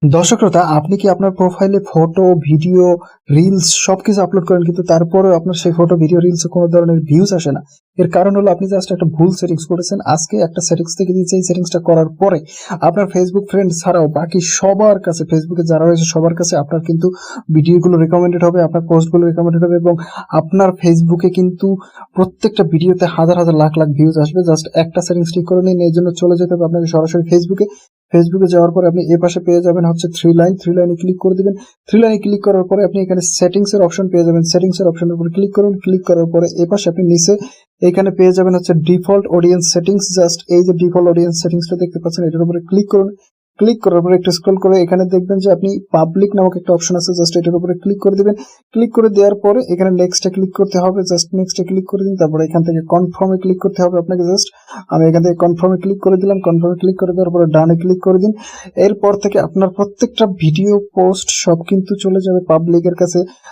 দর্শক শ্রোতা, আপনি কি আপনার প্রোফাইলে ফটো, ভিডিও, রিলস সবকিছু আপলোড করেন, কিন্তু তারপরেও আপনার সেই ফটো, ভিডিও, রিলসে কোনো ধরনের ভিউজ আসে না? এর কারণ হলো আপনি জাস্ট একটা ভুল সেটিংস করেছেন। আজকে একটা সেটিংস থেকে দিয়েছি, এই সেটিংসটা করার পরে আপনার ফেসবুক ফ্রেন্ড ছাড়াও বাকি সবার কাছে, ফেসবুকে যারা রয়েছে সবার কাছে আপনার কিন্তু ভিডিওগুলো রেকমেন্ডেড হবে, আপনার পোস্টগুলো রেকমেন্ডেড হবে এবং আপনার ফেসবুকে কিন্তু প্রত্যেকটা ভিডিওতে হাজার হাজার লাখ লাখ ভিউজ আসবে। জাস্ট একটা সেটিংস ঠিক করে নিন। এই জন্য চলে যেতে হবে আপনাকে সরাসরি ফেসবুকে যাওয়ার পরে আপনি এই পাশে পেয়ে যাবেন হচ্ছে থ্রি লাইনে ক্লিক করে দিবেন। থ্রি লাইনে ক্লিক করার পরে আপনি এখানে সেটিংস এর অপশন পেয়ে যাবেন। সেটিংস এর অপশনের উপর ক্লিক করুন। ক্লিক করার পরে এই পাশে আপনি নিচে এখানে পেয়ে যাবেন হচ্ছে ডিফল্ট অডিয়েন্স সেটিংস। জাস্ট এই যে ডিফল্ট অডিয়েন্স সেটিংসটা দেখতে পাচ্ছেন, এটার উপরে ক্লিক করুন। ক্লিক করার পরে একটু স্ক্রল করে এখানে দেখবেন যে আপনি পাবলিক নামক একটা অপশন আছে, জাস্ট এটার উপরে ক্লিক করে দিবেন। ক্লিক করে দেওয়ার পরে এখানে নেক্সটে ক্লিক করতে হবে। জাস্ট নেক্সটে ক্লিক করে দিন। তারপরে এখান থেকে কনফার্মে ক্লিক করতে হবে আপনাকে। জাস্ট আমি এখান থেকে কনফার্মে ক্লিক করে দিলাম। কনফার্মে ক্লিক করে দেওয়ার পরে ডানে ক্লিক করে দিন। এরপর থেকে আপনার প্রত্যেকটা ভিডিও, পোস্ট সব কিন্তু চলে যাবে পাবলিকের কাছে।